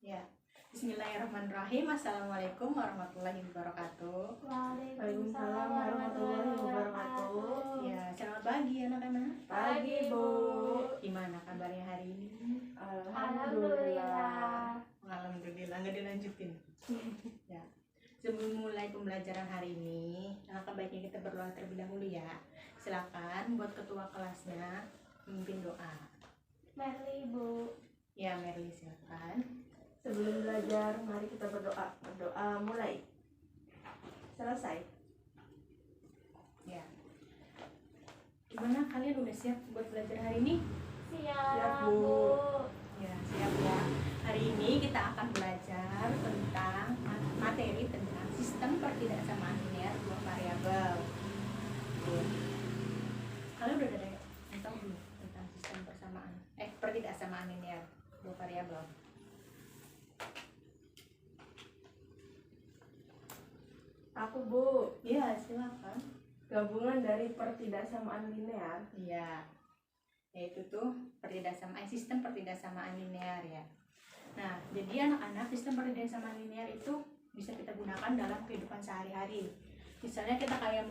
Ya, Bismillahirrahmanirrahim. Assalamualaikum warahmatullahi wabarakatuh. Waalaikumsalam warahmatullahi wabarakatuh. Ya, selamat pagi anak-anak. Pagi, Bu. Gimana kabarnya hari ini? Alhamdulillah. Alhamdulillah, nggak dilanjutin. Ya, sebelum mulai pembelajaran hari ini, alangkah baiknya kita berdoa terlebih dahulu ya. Silakan buat ketua kelasnya memimpin doa. Merli, Bu. Ya, Merli silakan. Sebelum belajar, mari kita berdoa. Berdoa mulai. Selesai. Ya. Gimana kalian udah siap buat belajar hari ini? Siap, Bu. Bu. Ya, siap ya. Hari ini kita akan belajar tentang materi tentang sistem pertidaksamaan linear dua variabel. Kalian udah ada yang tahu belum tentang sistem pertidaksamaan linear dua variabel? Aku, Bu. Iya, silakan. Gabungan dari pertidaksamaan linear. Iya. Yaitu tuh sistem pertidaksamaan linear ya. Nah, jadi anak-anak sistem pertidaksamaan linear itu bisa kita gunakan dalam kehidupan sehari-hari. Misalnya kita kayak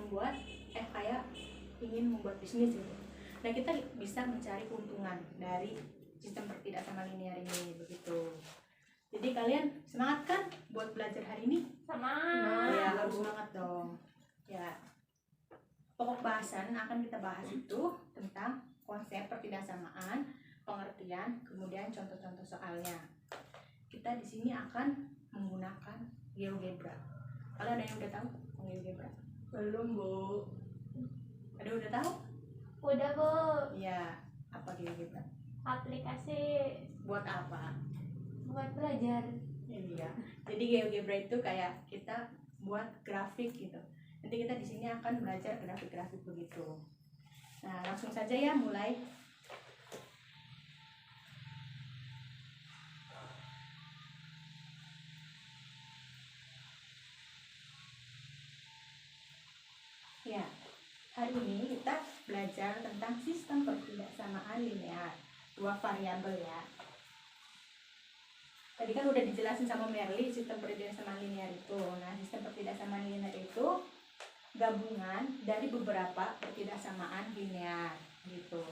ingin membuat bisnis gitu. Nah, kita bisa mencari keuntungan dari sistem pertidaksamaan linear ini begitu. Jadi kalian semangat kan buat belajar hari ini? Semangat. Ya, harus semangat dong. Ya. Pokok bahasan akan kita bahas itu tentang konsep pertidaksamaan, pengertian, kemudian contoh-contoh soalnya. Kita di sini akan menggunakan GeoGebra. Kalian ada yang udah tahu GeoGebra? Belum, Bu. Ada yang udah tahu? Udah, Bu. Ya, apa GeoGebra? Aplikasi Buat apa? buat belajar. Iya. Jadi GeoGebra itu kayak kita buat grafik gitu. Nanti kita di sini akan belajar grafik-grafik begitu. Nah, langsung saja ya mulai. Ya, hari ini kita belajar tentang sistem pertidaksamaan linear dua variabel ya. Tadi kan udah dijelasin sama Merli sistem pertidaksamaan linear itu. Nah, sistem pertidaksamaan linear itu gabungan dari beberapa pertidaksamaan linear gitu.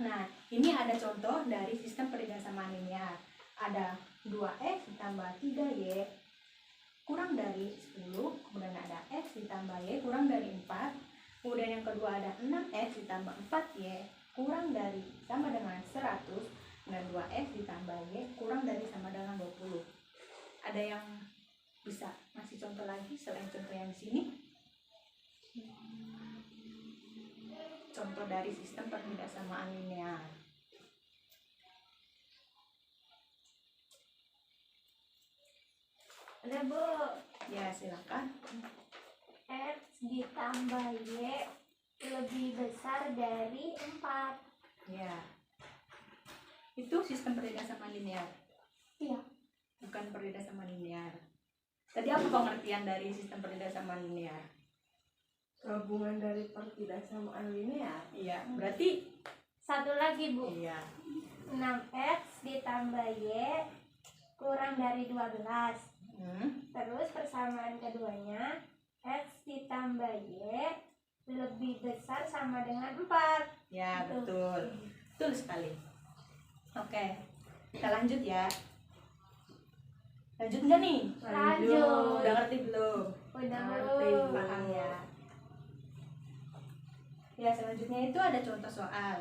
Nah, ini ada contoh dari sistem pertidaksamaan linear. Ada 2x ditambah 3y kurang dari 10, kemudian ada x ditambah y kurang dari 4, kemudian yang kedua ada 6x ditambah 4y kurang dari sama dengan 100, dan 2x ditambah y kurang dari sama dengan 20. Ada yang bisa ngasih contoh lagi selain contoh yang di sini? Contoh dari sistem pertidaksamaan linear. Ada, Bu. Ya, silakan. X ditambah Y lebih besar dari 4. Ya. Itu sistem pertidaksamaan linear. Iya. Bukan pertidaksamaan linear. Tadi apa pengertian dari sistem pertidaksamaan linear? Gabungan dari pertidaksamaan linear. Iya, berarti Satu lagi, Bu. iya. 6x ditambah y kurang dari 12. Terus persamaan keduanya, x ditambah y lebih besar sama dengan 4. Ya, betul. Betul sekali. Oke. Kita lanjut ya. Lanjut nggak nih? Lanjut. Udah ngerti belum? Udah, Ngerti, Bu. paham ya. Ya, selanjutnya itu ada contoh soal.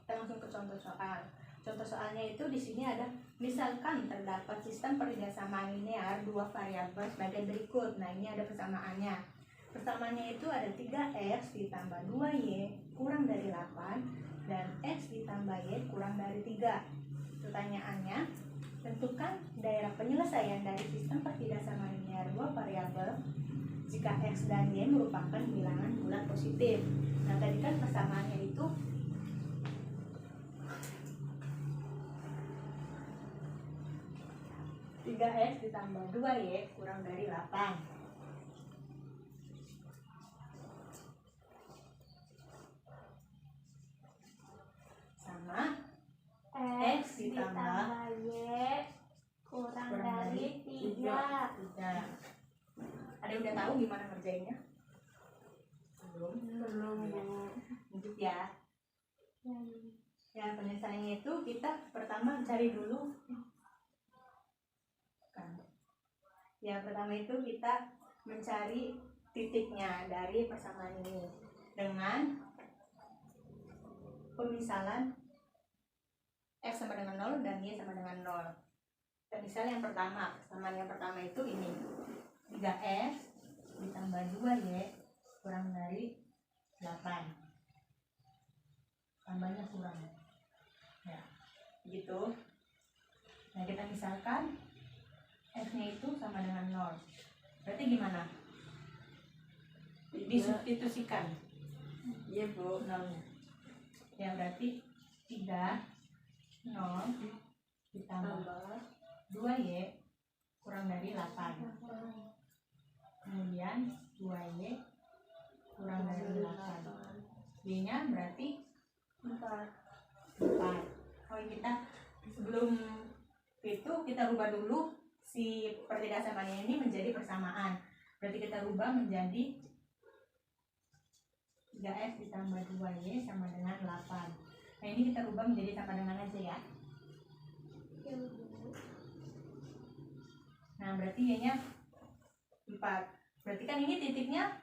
Kita langsung ke contoh soal. Contoh soalnya itu di sini ada, misalkan terdapat sistem pertidaksamaan linear dua variabel sebagai berikut. Nah, ini ada persamaannya. Persamaannya itu ada 3x ditambah 2y kurang dari 8 dan x ditambah y kurang dari 3. Pertanyaannya, tentukan daerah penyelesaian dari sistem pertidaksamaan linear dua variabel jika x dan y merupakan bilangan bulat positif. Nah, tadi kan persamaannya itu 3x ditambah 2y kurang dari 8. Sama ditambah Y kurang dari 3. 3. Ada yang udah tahu gimana ngerjainnya? Belum? Belum. Lanjut ya. Ya, penyelesaiannya itu kita pertama cari dulu. Ya, pertama itu kita mencari titiknya dari persamaan ini dengan pemisalan X sama dengan 0 dan Y sama dengan 0. Dan misal yang pertama, persamaan yang pertama itu ini 3X ditambah 2Y kurang dari 8. Tambahnya kurang. Ya, begitu. Nah, kita misalkan X-nya itu sama dengan 0. Berarti gimana? Disubstitusikan. Iya, Bu. 0-nya. Ya, berarti 3 0 ditambah 2Y kurang dari 8. Kemudian 2Y kurang dari 8. Y-nya berarti 4. 4. Oh, kita sebelum itu kita rubah dulu si pertidaksamaan ini menjadi persamaan. Berarti kita rubah menjadi 3X ditambah 2Y sama dengan 8. Nah, ini kita rubah menjadi sama dengan aja ya. Nah, berarti Y-nya 4. Berarti kan ini titiknya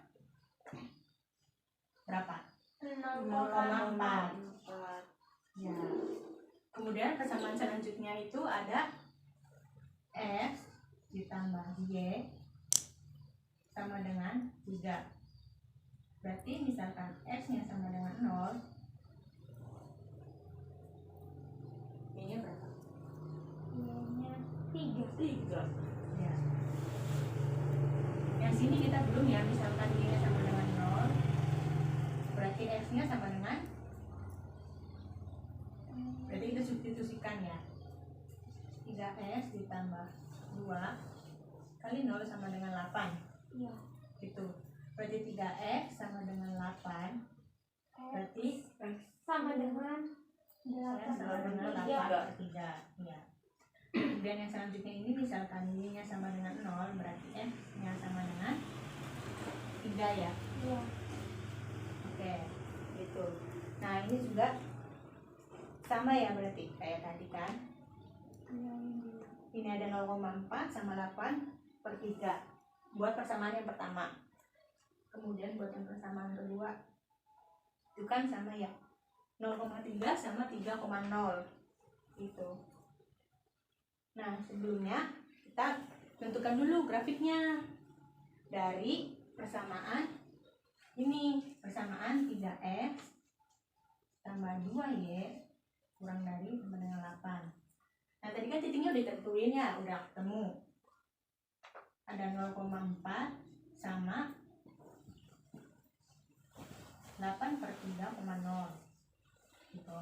berapa? 0,4. Ya. Kemudian persamaan selanjutnya itu ada X ditambah Y sama dengan 3. Berarti misalkan X-nya sama dengan 0, Y-nya berapa? Y-nya 3. Ya. Yang sini kita belum ya, misalkan Y-nya sama dengan 0, berarti X-nya sama dengan, berarti kita substitusikan ya. 3X ditambah 2 kali 0 sama dengan 8. Iya. Gitu. Berarti 3X sama dengan 8. Berarti Sama dengan sama dengan 8 per 3. Ya. Kemudian yang selanjutnya ini misalkan Y-nya sama dengan 0, berarti X-nya sama dengan 3 ya. Iya. Oke, gitu. Nah, ini juga sama ya berarti kayak tadi kan. Ini ada 0,4 sama 8 per 3 buat persamaan yang pertama. Kemudian buat yang persamaan kedua itu kan sama ya, 0,3 sama 3,0 gitu. Nah, sebelumnya kita tentukan dulu grafiknya dari persamaan ini, persamaan 3X tambah 2Y kurang dari sama dengan 8. Nah, tadi kan titiknya udah ditentuin ya, udah ketemu. Ada 0,4 sama 8 per 3,0 gitu.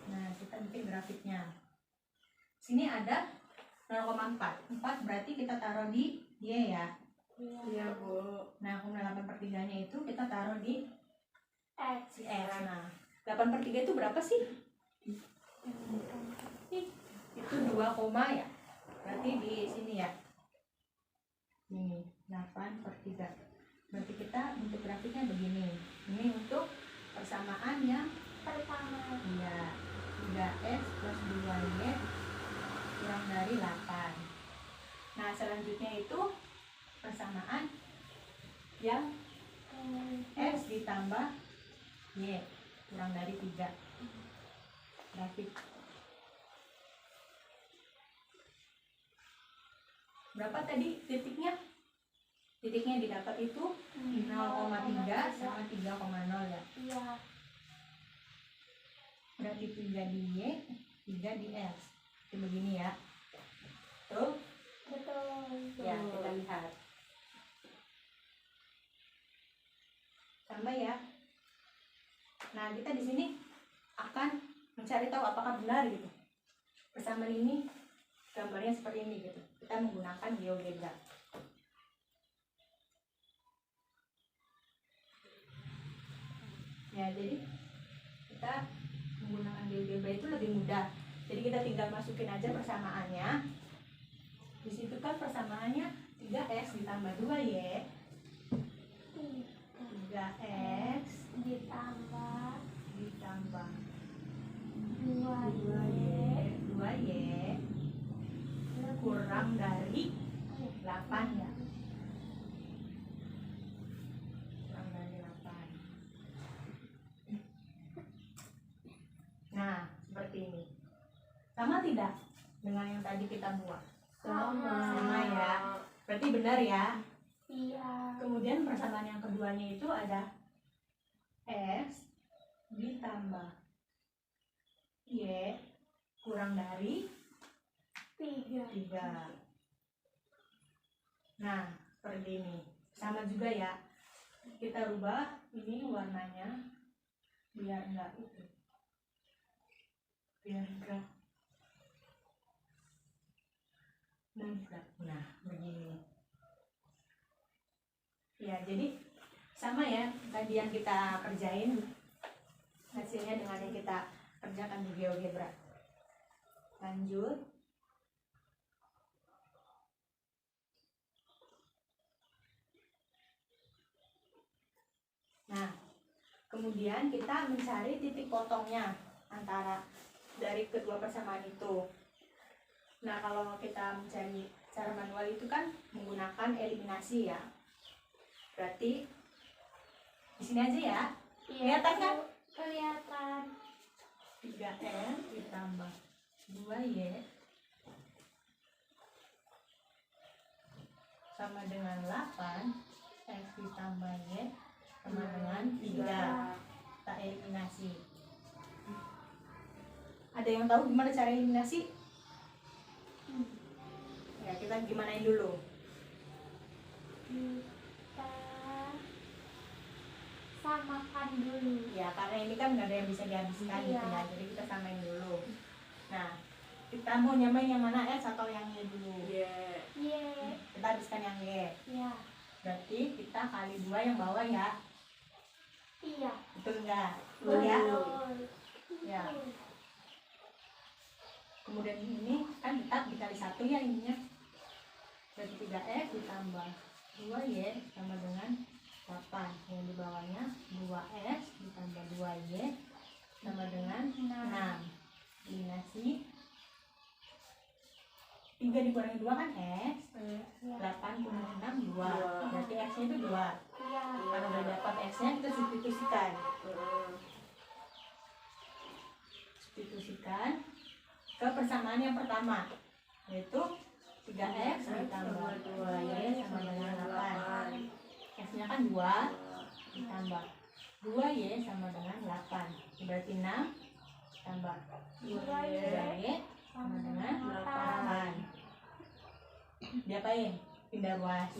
Nah, kita bikin grafiknya. Sini ada 0,4. 4 berarti kita taruh di Y ya. Iya, Bu. Nah, kemudian 8 per 3-nya itu kita taruh di X. si X. Nah, 8 per 3 itu berapa sih? Itu 2, ya. Berarti di sini ya. Ini 8 per 3. Berarti kita untuk grafiknya begini. Ini untuk persamaan yang Pertama. iya, 3X plus 2Y kurang dari 8. Nah, selanjutnya itu persamaan yang X ditambah Y kurang dari 3. Grafik berapa tadi titiknya? Titiknya didapat itu 0,3 sama 3,0 ya. Iya. Berarti 3 di Y, 3 di X. Itu begini ya. Tuh, Betul. ya kita lihat. Sama ya. Nah, kita di sini akan mencari tahu apakah benar gitu. Persamaan ini gambarnya seperti ini gitu. Kita menggunakan GeoGebra. Ya, jadi kita menggunakan GeoGebra itu lebih mudah. Jadi kita tinggal masukin aja persamaannya. Di situ kan persamaannya 3x ditambah 2y. 3x ditambah ditambah 2y 2y kurang dari 8 ya. Kurang dari 8. Nah, seperti ini. Sama tidak dengan yang tadi kita buat? Sama ya. Berarti benar ya. iya. Kemudian persamaan yang keduanya itu ada x ditambah y kurang dari 3. Nah, seperti ini. Sama juga ya. Kita rubah ini warnanya biar enggak itu. Biar enggak. Nah, begini. Ya, jadi sama ya tadi yang kita kerjain, hasilnya dengan yang kita kerjakan di GeoGebra. Lanjut. Nah, kemudian kita mencari titik potongnya antara dari kedua persamaan itu. Nah, kalau kita mencari cara manual itu kan menggunakan eliminasi ya. Berarti di sini aja ya. Kelihatan kan? Kelihatan. 3N ditambah 2Y sama dengan 8. X ditambah Y sama dengan 3. Kita eliminasi. Ada yang tahu gimana cara eliminasi? Ya, kita gimanain dulu. Kita samakan dulu. Ya, karena ini kan nggak ada yang bisa dihabiskan gitu ya. Jadi kita samain dulu. Nah, kita mau nyamain yang mana, X atau yang Y dulu? Y. Kita habiskan yang Y. Iya. Berarti kita kali 2 yang bawah ya. Iya. Betul nggak? Betul ya? Betul. Ya. Kemudian ini kan tetap dikali 1 ya ininya. Berarti 3X ditambah 2Y sama dengan 8. Yang di bawahnya 2X ditambah 2Y sama dengan 6. Eliminasi. 3 dikurangi 2 kan X. 8 kurang 6, 2. Berarti X-nya itu 2. Iya. Kalau udah dapat X-nya kita substitusikan. Substitusikan ke persamaan yang pertama, yaitu 3X ditambah 2Y sama dengan 8. X-nya kan 2 ditambah 2Y sama dengan 8. Berarti 6 tambah 2Y sama dengan 8. Diapain? Pindah ruas.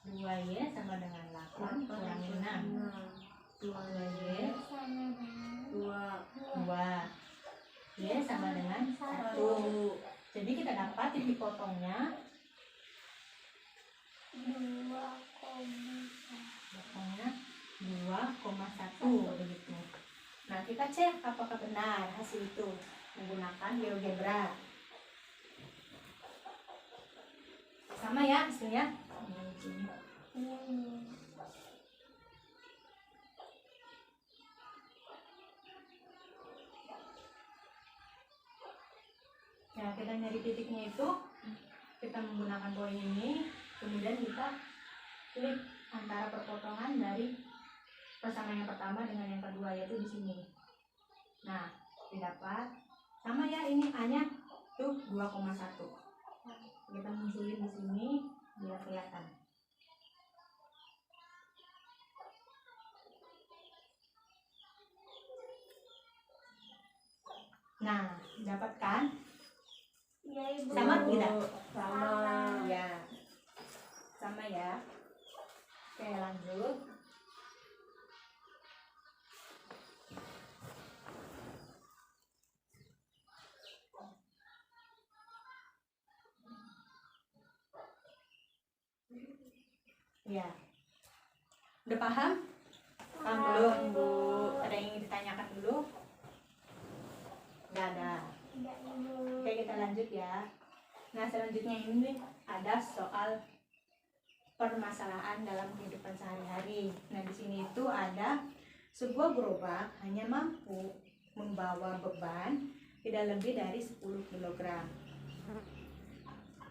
2Y sama dengan 8 kurangi 6. 2Y Sama dengan 2. Y sama dengan 1. Jadi kita dapat titik potongnya 2,1 begitu. Nah, kita cek apakah benar hasil itu menggunakan GeoGebra. Sama ya hasilnya. Nah, kita nyari titiknya itu, kita menggunakan poin ini, kemudian kita klik antara perpotongan dari persamaan yang pertama dengan yang kedua, yaitu di sini. Nah, didapat sama ya, ini A-nya tuh 2,1. Kita munculin di sini biar kelihatan. Nah, dapat kan? Iya, Ibu. Sama tidak? Sama. Ya. Sama ya. Oke, lanjut. Ya. Udah paham? belum. Bu. Ada yang ingin ditanyakan dulu? Nggak ada. Oke, kita lanjut ya. Nah, selanjutnya ini ada soal permasalahan dalam kehidupan sehari-hari. Nah, di sini itu ada sebuah gerobak hanya mampu membawa beban tidak lebih dari 10 kg.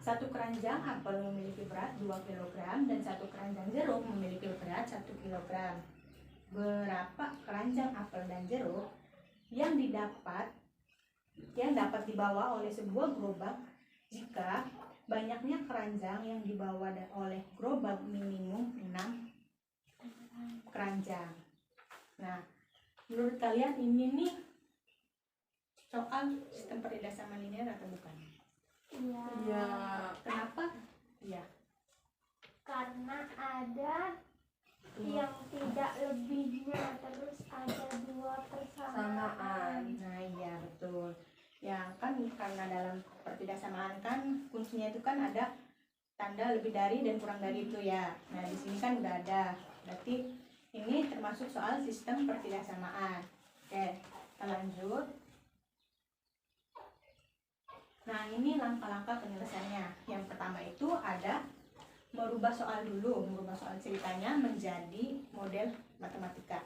Satu keranjang apel memiliki berat 2 kg dan satu keranjang jeruk memiliki berat 1 kg. Berapa keranjang apel dan jeruk yang dapat dibawa oleh sebuah gerobak jika banyaknya keranjang yang dibawa oleh gerobak minimum 6 keranjang. Nah, menurut kalian ini nih soal sistem perhiasan linear atau bukan? Iya. Iya. Kenapa? Iya. Karena ada yang tidak lebihnya, terus ada 2 persamaan. Nah, iya betul. Ya kan karena dalam pertidaksamaan kan kuncinya itu kan ada tanda lebih dari dan kurang dari itu ya. Nah, di sini kan udah ada. Berarti ini termasuk soal sistem pertidaksamaan. Oke, kita lanjut. Nah, ini langkah-langkah penyelesaiannya. Yang pertama itu ada merubah soal dulu, merubah soal ceritanya menjadi model matematika.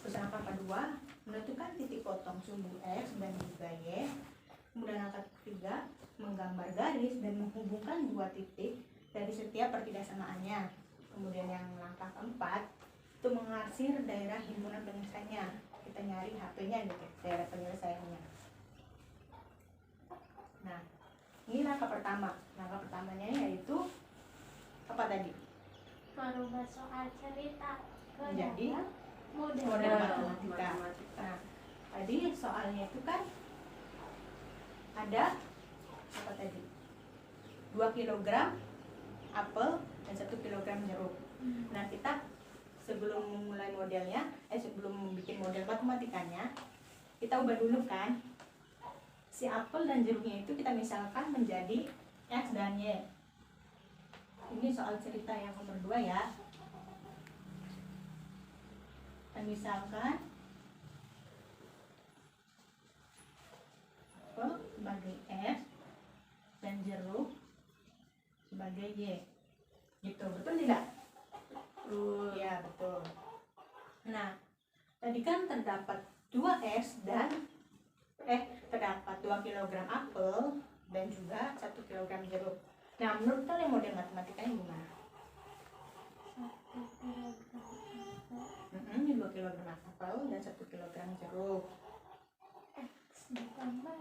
Terus langkah kedua, menentukan titik potong sumbu X dan juga Y. Kemudian langkah ketiga, menggambar garis dan menghubungkan 2 titik dari setiap pertidaksamaannya. Kemudian yang langkah keempat, itu mengarsir daerah himpunan penyelesaiannya. Kita nyari HP-nya gitu, daerah penyelesaiannya. Nah, ini langkah pertama. Langkah pertamanya yaitu apa tadi? Merubah soal cerita ke Jadi, dalam model model matematika. matematika. Nah, tadi soalnya itu kan ada apa tadi? 2 kg apel dan 1 kg jeruk. Nah, kita sebelum memulai modelnya, sebelum membuat model matematikanya, kita ubah dulu kan. Si apel dan jeruknya itu kita misalkan menjadi X dan Y. Ini soal cerita yang nomor 2 ya. Kita misalkan apel sebagai X dan jeruk sebagai Y. Gitu, betul tidak? Iya, betul. Nah, tadi kan terdapat 2X dan terdapat 2 kg apel dan juga 1 kg jeruk. Nah, menurut kalian model matematikanya gimana? Ini 2 kg apel dan 1 kg jeruk. X ditambah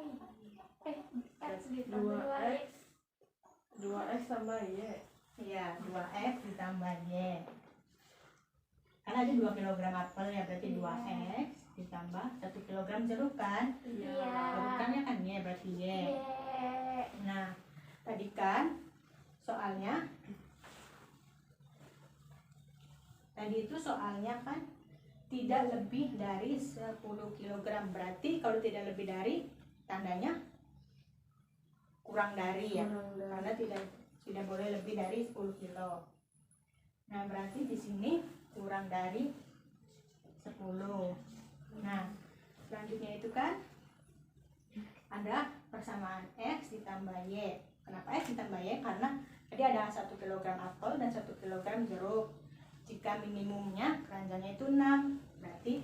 X ditambah 2X. 2X. 2X tambah Y. Iya, 2X ditambah Y. Karena ada 2 kg apel ya, berarti 2X ditambah 1 kg jeruk kan? Iya. Jerukannya kan Y, berarti Y. Nah, tadi kan soalnya kan tidak lebih dari 10 kg. Berarti kalau tidak lebih dari, tandanya kurang dari ya. Karena tidak boleh lebih dari 10 kilo. Nah, berarti di sini kurang dari 10. Nah, selanjutnya itu kan ada persamaan X ditambah Y. Kenapa X ditambah Y? Karena tadi ada 1 kg apel dan 1 kg jeruk. Jika minimumnya keranjangnya itu 6, berarti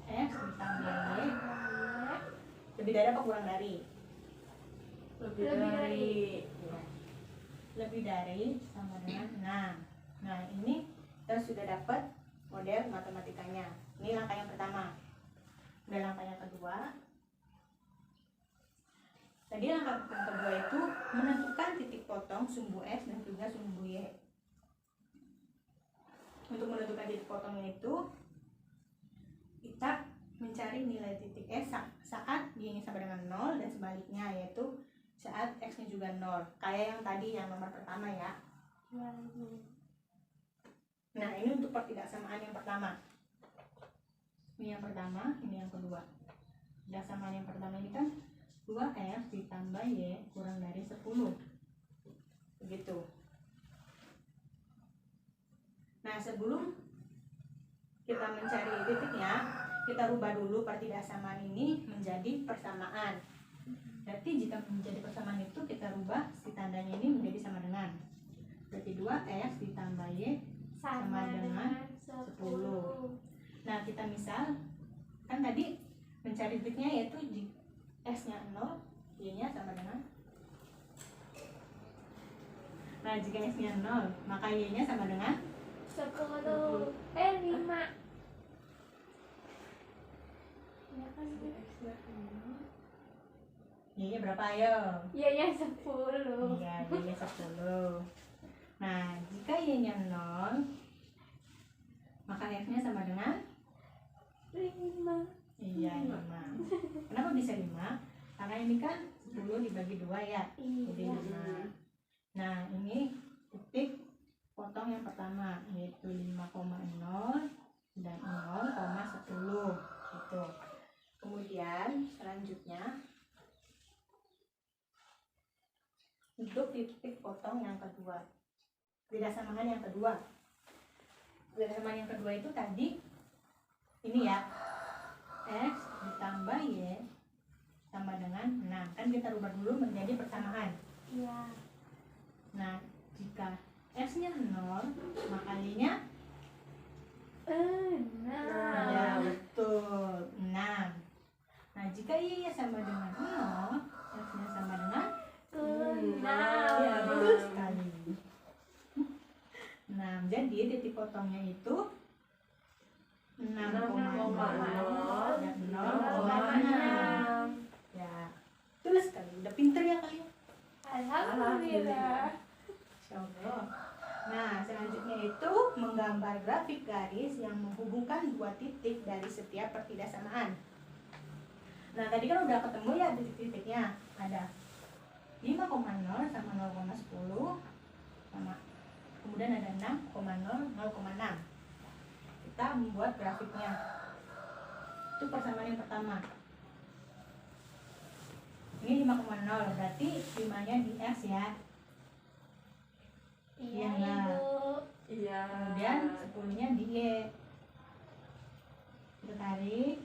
X ditambah Y lebih dari apa kurang dari? Lebih dari. Ya. Lebih dari sama dengan 6. Nah, ini kita sudah dapat model matematikanya. Ini langkah yang pertama. Dan langkah yang kedua, tadi langkah yang kedua itu menentukan titik potong sumbu X dan juga sumbu Y. Untuk menentukan titik potongnya itu, kita mencari nilai titik X saat Y-nya sama dengan 0 dan sebaliknya, yaitu saat X-nya juga 0. Kayak yang tadi yang nomor pertama ya. Nah, ini untuk pertidaksamaan yang pertama. Ini yang pertama, ini yang kedua. Pertidaksamaan yang pertama ini kan 2X ditambah Y kurang dari 10. Begitu. Nah, sebelum mencari titiknya, kita rubah dulu pertidaksamaan ini menjadi persamaan. Berarti jika menjadi persamaan itu kita rubah si tandanya ini menjadi sama dengan. Berarti 2x ditambah y Sama dengan 10. Nah, kita misal kan tadi mencari titiknya yaitu x-nya 0, y-nya sama dengan. Nah, jika x-nya 0, maka y-nya sama dengan 10. 5. Ya kan? y-nya berapa ayo? Ya 10. Iya, y-nya 10. Nah, jika y-nya 0, maka f-nya sama dengan 5. iya 5. Kenapa bisa 5? Karena ini kan 10 dibagi 2 ya. Jadi Iya. 5. Nah, ini titik potong yang pertama yaitu 5,0 dan 0,10 gitu. Kemudian selanjutnya untuk titik potong yang kedua, persamaan yang kedua. Persamaan yang kedua itu tadi ini ya, x ditambah y sama dengan 6. Kan kita rubah dulu menjadi persamaan. Iya. Nah, jika x-nya 0, maka y-nya 6. ya betul 6. Nah, jika y-nya sama dengan 0, x-nya sama dengan ya betul sekali. 6. Jadi titik potongnya itu 6,0 dan 0,6. Ya, betul sekali. Udah pinter ya kalian. Alhamdulillah. Insya Allah. Nah, selanjutnya itu menggambar grafik garis yang menghubungkan dua titik dari setiap pertidaksamaan. Nah, tadi kan udah ketemu ya titik-titiknya. Ada 5,0 sama 0,10 sama kemudian ada 6,0, 0,6. Kita membuat grafiknya. Itu persamaan yang pertama. Ini 5,0 berarti 5-nya di x ya. Iya, Iya. Ibu. Iya. Kemudian 10-nya di y. Kita tarik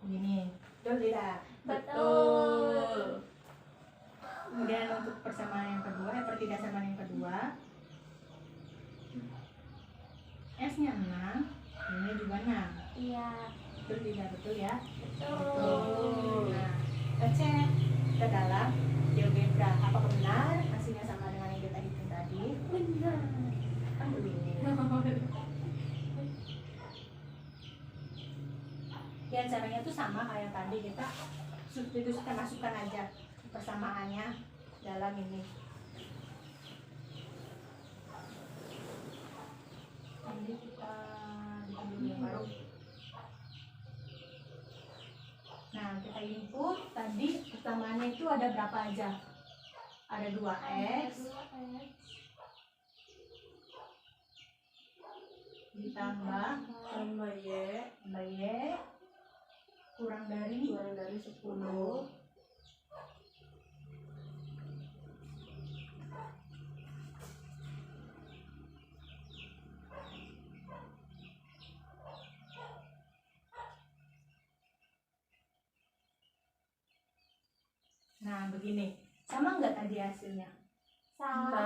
begini. Betul tidak? Betul. Kemudian untuk persamaan yang kedua, pertidaksamaan yang kedua, x-nya 6, y-nya juga 6. Iya. Betul tidak? Betul ya? Betul. Nah, kita cek ke dalam GeoGebra. Apakah benar hasilnya sama dengan yang kita hitung tadi? Benar. Kan begini. Dan caranya tuh sama kayak tadi, kita substitusikan, masukkan aja persamaannya dalam ini. Nanti kita bikin dulu yang baru. Nah, kita input tadi persamaannya itu ada berapa aja? Ada 2x ditambah Tambah y kurang dari 10. Nah, begini. Sama nggak tadi hasilnya? Sama.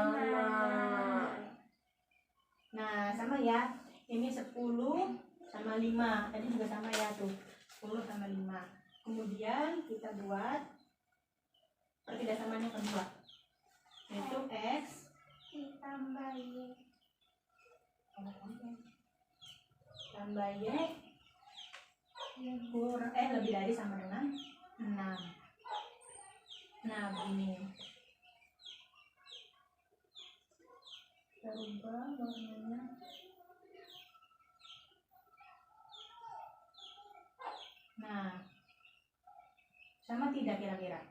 Nah, sama ya. Ini 10 sama 5. Tadi juga sama ya tuh. 10 sama 5. Kemudian kita buat pertidaksamaan yang kedua. Yaitu x Ditambah Y. tambah y lebih dari sama dengan 6. Nah, begini. Kita ubah warnanya. Nah, sama tidak kira-kira?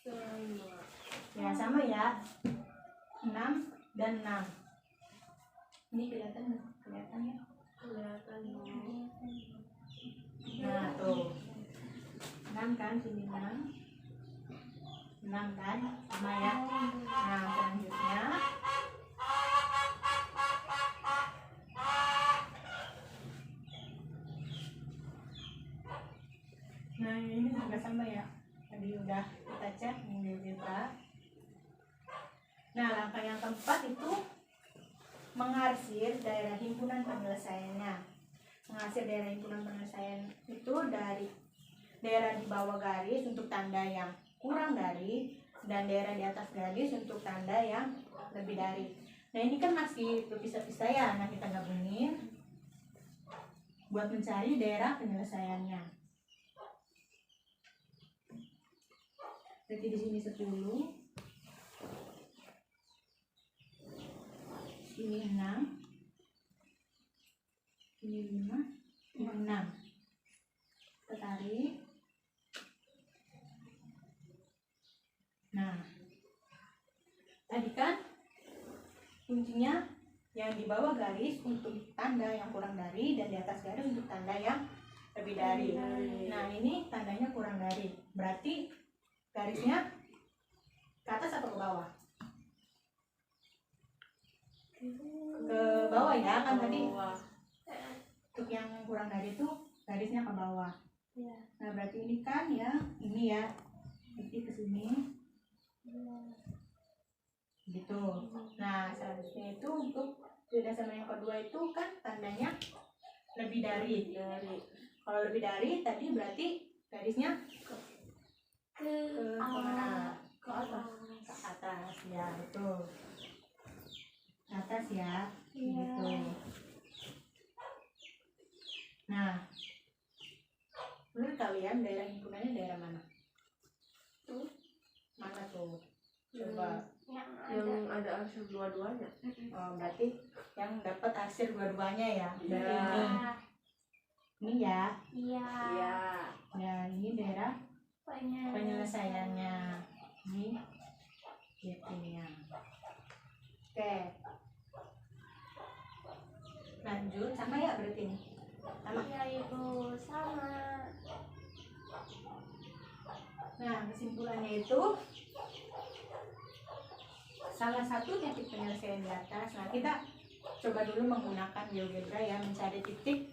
Sama. Ya, sama ya. 6 dan 6. Ini kelihatan nggak? Kelihatan ya? Kelihatan. Nah, tuh. 6 kan, sini 6. 6 kan, sama ya. Nah, selanjutnya udah kita cek di GeoGebra. Nah, langkah yang keempat itu mengarsir daerah himpunan penyelesaiannya. Mengarsir daerah himpunan penyelesaian itu dari daerah di bawah garis untuk tanda yang kurang dari, dan daerah di atas garis untuk tanda yang lebih dari. Nah, ini kan masih berpisah-pisah ya. Nah, kita gabungin buat mencari daerah penyelesaiannya. Berarti di sini 10, ini 6, ini 5, ini 6. Kita tarik. Nah, tadi kan kuncinya yang di bawah garis untuk tanda yang kurang dari, dan di atas garis untuk tanda yang lebih dari. Nah, ini tandanya kurang dari, berarti garisnya ke atas atau ke bawah? Ke bawah ya, kan tadi untuk yang kurang dari itu garisnya ke bawah. Iya. Nah, berarti ini kan ya, ini ya, berarti ke sini gitu. Nah, selanjutnya itu untuk beda sama yang kedua itu kan tandanya lebih dari. Kalau lebih dari tadi berarti garisnya Ke kemana? ke atas. Ke atas ya, betul. Ke atas ya, Iya. gitu. Nah, menurut kalian daerah himpunannya daerah mana? Tuh. Mana tuh? Coba. Yang ada arsir dua-duanya. Oh, berarti yang dapat arsir dua-duanya ya. Berarti Iya. ini ya. Iya. Iya. Ya, ini daerah penyelesaiannya. Ini GP-nya. Oke. Lanjut sama ya berarti ini. Sama. Iya, Ibu, sama. Nah, kesimpulannya itu salah satu titik penyelesaian di atas. Nah, kita coba dulu menggunakan GeoGebra ya, mencari titik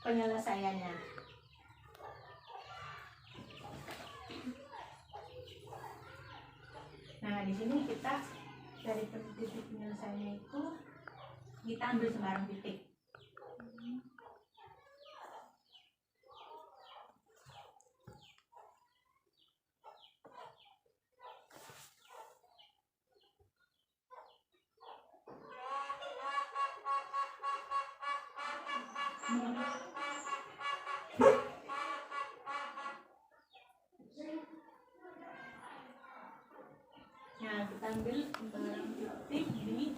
penyelesaiannya. Nah, di sini kita dari titik penyelesaiannya itu kita ambil sembarang titik. Nah, kita ambil sembarang titik di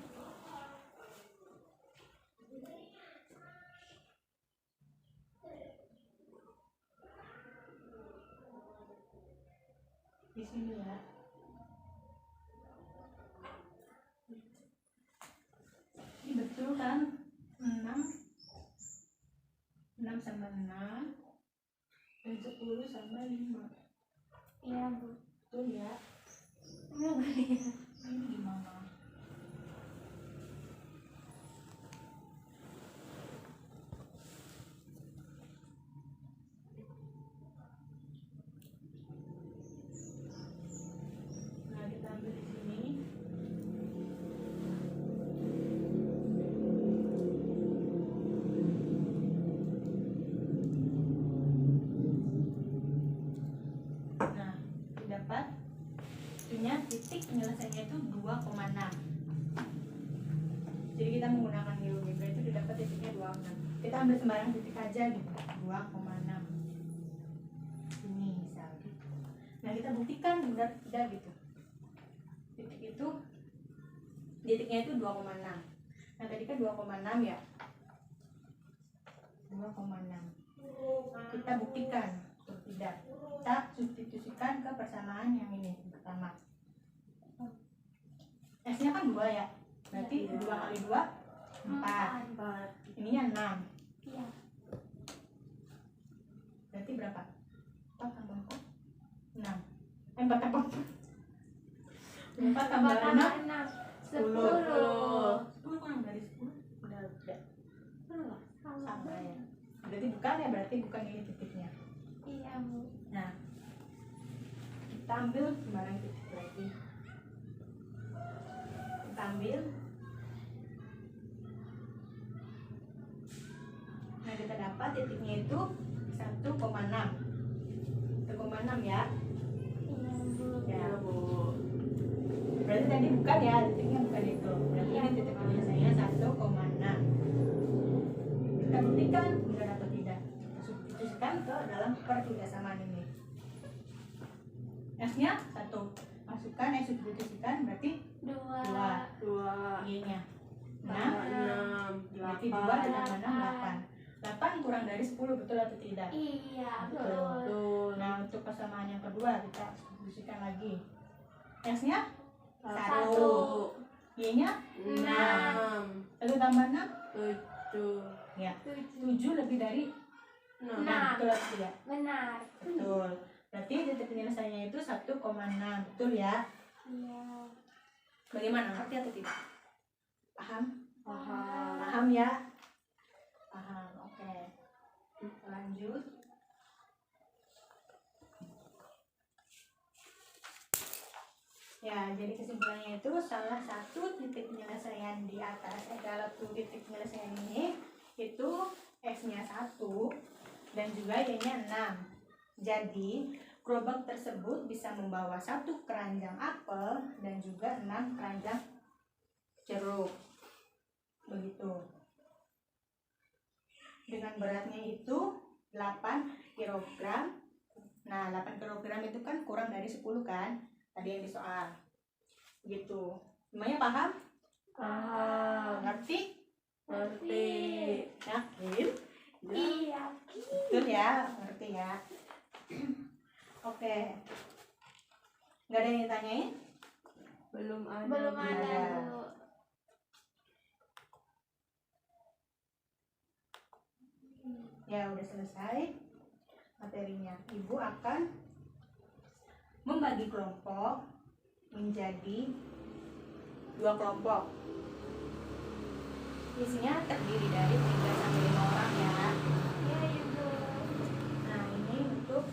sini ya. Ini betul kan? 6 sama 6 dan 10 sama 5. Iya, Bu. Betul ya? Ini gimana? Nah, kita ambil di sini. Nah, didapat punya titik penyelesaiannya itu 2,6. Jadi kita menggunakan GeoGebra itu didapat titiknya 2,6. Kita ambil sembarang titik aja gitu, 2,6. Ini misalnya. Nah, kita buktikan benar tidak gitu. Titiknya itu 2,6. Nah, tadi kan 2,6 ya. 2,6. Kita buktikan atau tidak. Kita substitusikan ke persamaan yang ini pertama. S-nya kan 2 ya. Berarti 2 kali 2 4. Ininya 6. Iya. Berarti berapa? 4 tambah 4 6. 4 tambah 4 tambah 6 10. 10 kurang dari 10 udah sama ya. Berarti bukan ya, berarti bukan ini titiknya. Iya, Bu. Nah, kita ambil sembarang titik lagi, kita ambil. Nah, kita dapat titiknya itu 1,6. 1,6 ya. Iya, Bu. Ya, Ya, Bu. berarti tadi bukan ya, titiknya bukan itu. Berarti ini titik penyelesaiannya 1,6. Kita buktikan benar atau tidak. Kita substitusikan ke dalam pertidasamaan ini. S-nya 1. Masukkan, substitusikan berarti 2. 2, Y-nya 6. 6, Berarti 2 ditambah 6, 8. 8 kurang dari 10, betul atau tidak? Iya, Betul. betul. Betul. Nah, untuk persamaan yang kedua kita substitusikan lagi. S-nya 1. 1, Y-nya 6, 1 tambah 6 7, ya 7. 7 lebih dari 6. 6, betul atau tidak? Benar. Betul. Berarti titik penyelesaiannya itu 1,6, betul ya? Iya. Bagaimana? Ngerti atau tidak? Paham? Paham. Paham ya? Paham, oke. Lanjut. Ya, jadi kesimpulannya itu salah satu titik penyelesaian di atas dalam titik penyelesaian ini itu X-nya 1 dan juga Y-nya 6. Jadi, gerobak tersebut bisa membawa 1 keranjang apel dan juga 6 keranjang jeruk. Begitu. Dengan beratnya itu 8 kg. Nah, 8 kg itu kan kurang dari 10 kan? Tadi yang di soal. Gitu. Semuanya paham? Paham. Ngerti? Ngerti. Yakin? Iya. Betul ya? Ngerti ya? Oke. Nggak ada yang ditanyain? Belum ada. Belum Bu. ada, Iya. Bu. Ya, udah selesai materinya. Ibu akan membagi kelompok menjadi 2 kelompok. Isinya terdiri dari 3 sampai 5 orang ya. Iya, Ibu. Nah, ini untuk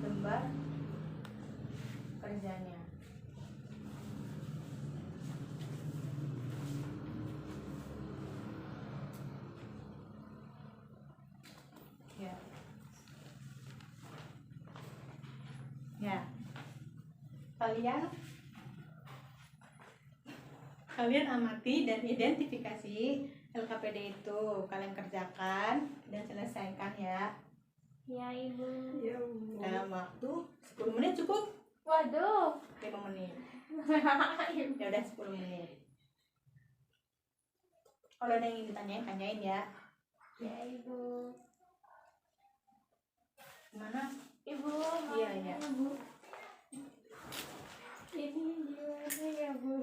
lembar kerjanya. Ya. Ya. Kalian amati dan identifikasi LKPD itu. Kalian kerjakan dan selesaikan ya. Iya, Ibu. Ya, Bu. Dalam waktu 10 menit cukup? Waduh. 5 menit. Ya udah 10 menit. Kalau ada yang ingin ditanyain, tanyain ya. Iya, Ibu. Gimana? Ibu. Iya, iya. Ibu. Ini gimana ya, Bu?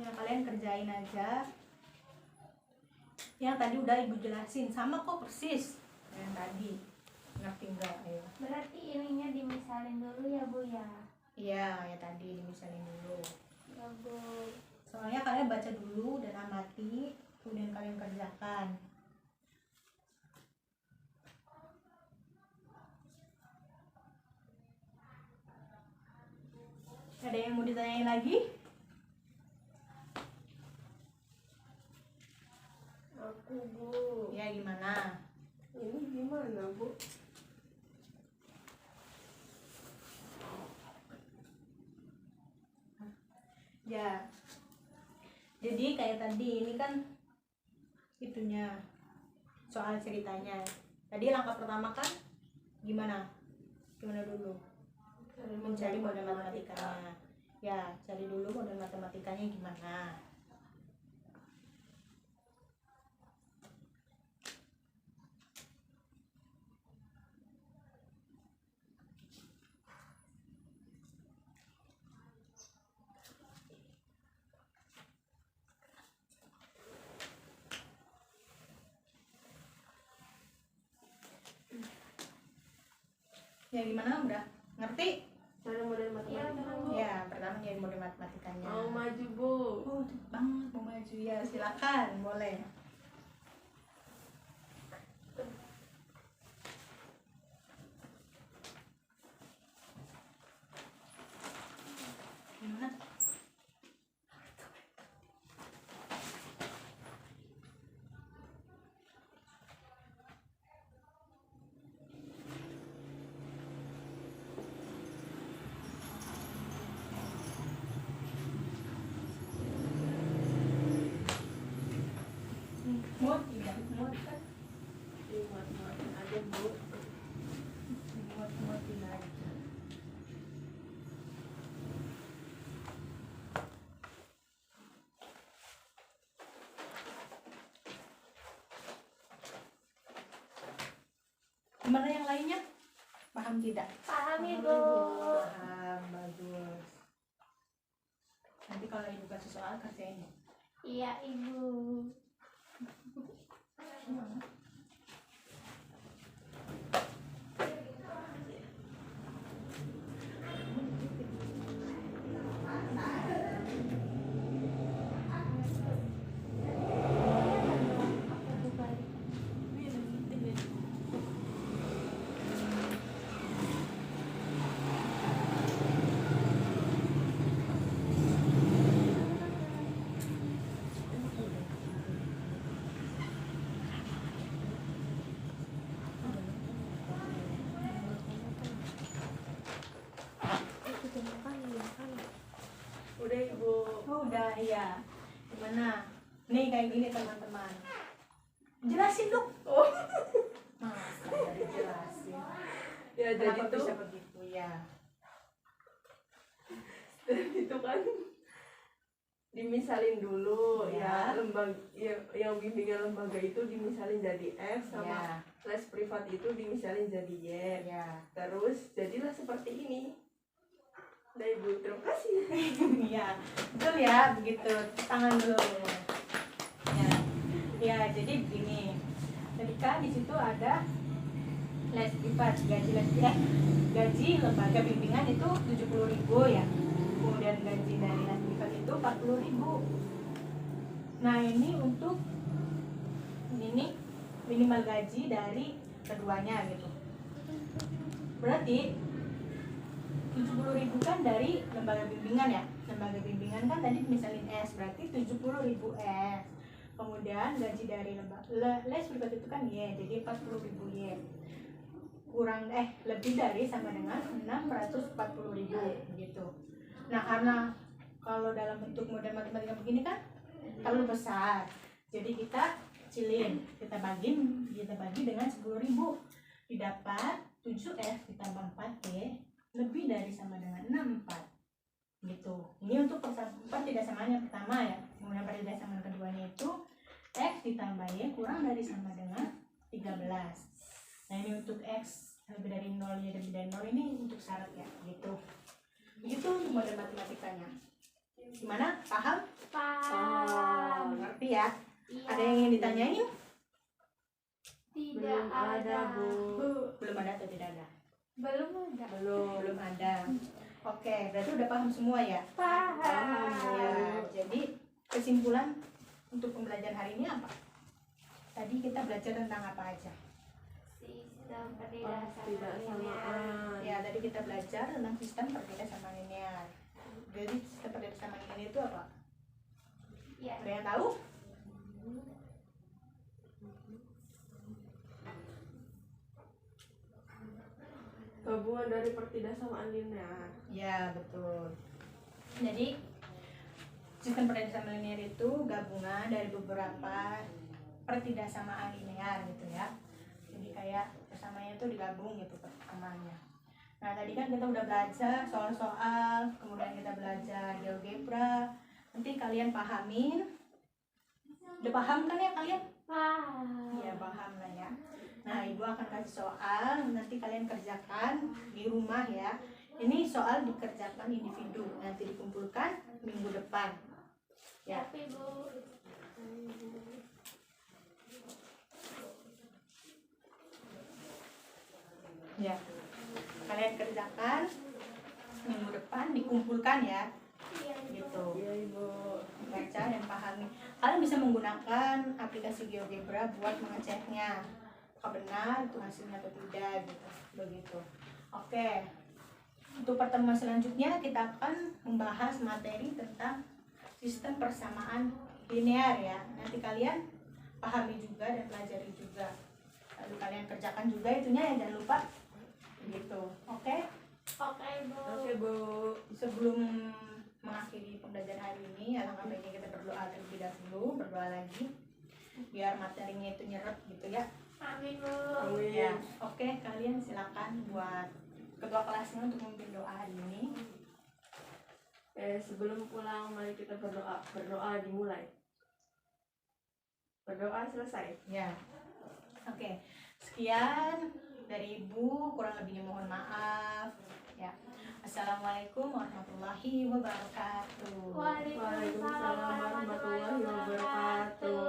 Ya, kalian kerjain aja. Yang tadi udah ibu jelasin, sama kok persis yang tadi. Ngerti nggak? Ayo. Berarti ininya dimisalin dulu ya, Bu ya. Iya, ya tadi misalnya dulu. Ya, Bu. Soalnya kalian baca dulu dan amati, kemudian kalian kerjakan. Ada yang mau ditanyain lagi? Aku, Bu. Ya, gimana? Ini gimana, Bu? Ya. Jadi kayak tadi ini kan itunya soal ceritanya. Tadi langkah pertama kan gimana? Gimana dulu? Mencari model matematikanya. Ya, cari dulu model matematikanya gimana. Ya gimana, udah ngerti? Cara model matematika. Bu. Ya, pertama nyari model matematikanya. Mau maju Bu. Oh, cepet banget mau maju ya, silakan, boleh. Gimana? Muat tidak? Muat kan? Muat aja Bu. Muat tidak. Gimana yang lainnya? Paham tidak? Paham Ibu. Paham, bagus. Nanti kalau ibu kasih soal kerjain. Iya Ibu. Udah Ibu. Oh, udah, iya. Gimana? Nih kayak gini teman-teman. Jelasin dong. Oh. Masa nggak dijelasin? Ya jadi Kenapa tuh bisa begitu ya? itu kan dimisalin dulu Ya. ya, lembaga yang bimbingan lembaga itu dimisalin jadi F sama Ya, les privat itu dimisalin jadi Y. ya. Terus jadilah seperti ini. Nah Ibu, terima kasih. Iya, betul ya, begitu. Tangan dulu. Ya, ya. Jadi begini. Ketika di situ ada les privat, gaji lembaga bimbingan itu 70.000 ya. Kemudian gaji dari les privat itu 40.000. Nah ini untuk ini minimal gaji dari keduanya gitu. Berarti 70.000 kan dari lembaga bimbingan ya. Lembaga bimbingan kan tadi misalin S, berarti 70.000 S. Kemudian gaji dari les privat itu kan Y, jadi 40.000 Y. Kurang lebih dari sama dengan 640.000 gitu. Nah, karena kalau dalam bentuk model matematika begini kan terlalu besar. Jadi kita kecilin, kita bagi dengan 10.000. Didapat 7F ditambah 4Y lebih dari sama dengan 64 gitu. Ini untuk tidak samanya pertama ya. Kemudian tidak sama keduanya itu X ditambah Y kurang dari sama dengan 13. Nah ini untuk X lebih dari 0, Y lebih dari 0 ini untuk syarat ya gitu. Begitu untuk model matematikanya. Gimana? Paham? Paham. Ngerti ya? Iya. Ada yang ingin ditanyain? Tidak Belum ada Bu. Belum ada atau tidak ada? Belum ada. Belum ada. Oke, berarti udah paham semua ya? Paham. Ya, jadi kesimpulan untuk pembelajaran hari ini apa? Tadi kita belajar tentang apa aja? Sistem Oh, tidak tidak samaan. Ya, tadi kita belajar tentang sistem perpindahan linear. Jadi sistem perpindahan linear itu apa? Ya. Ada yang tahu? Gabungan dari pertidaksamaan linear. Ya, betul. Jadi sistem perpindahan linear itu gabungan dari beberapa pertidaksamaan linear gitu ya. Jadi kayak persamanya itu digabung gitu persamaannya. Nah tadi kan kita udah belajar soal-soal, kemudian kita belajar GeoGebra. Nanti kalian pahamin. Udah paham kan ya kalian? Paham. Iya paham lah ya. Nah ibu akan kasih soal, nanti kalian kerjakan di rumah ya. Ini soal dikerjakan individu, nanti dikumpulkan minggu depan. Ya. Tapi Bu, Ya. kalian kerjakan minggu depan, dikumpulkan ya, Iya, gitu. Iya Ibu. Baca dan pahami. Kalian bisa menggunakan aplikasi GeoGebra buat mengeceknya apakah benar itu hasilnya atau tidak gitu. Begitu. Oke. Untuk pertemuan selanjutnya kita akan membahas materi tentang sistem persamaan linear ya. Nanti kalian pahami juga dan pelajari juga. Lalu kalian kerjakan juga itunya ya, jangan lupa. Begitu. Oke. Oke, Bu. Oke Bu. Sebelum mengakhiri pembelajaran hari ini, alangkah baiknya kita berdoa terlebih dahulu, berdoa lagi biar materinya itu nyerap gitu ya. Amin, Bu. Amin. Ya, oke, kalian silakan buat ketua kelasnya untuk memimpin doa hari ini. Sebelum pulang mari kita berdoa. Berdoa dimulai. Berdoa selesai. Ya. Oke. Sekian dari Ibu, kurang lebihnya mohon maaf. Ya. Assalamualaikum warahmatullahi wabarakatuh. Waalaikumsalam warahmatullahi wabarakatuh.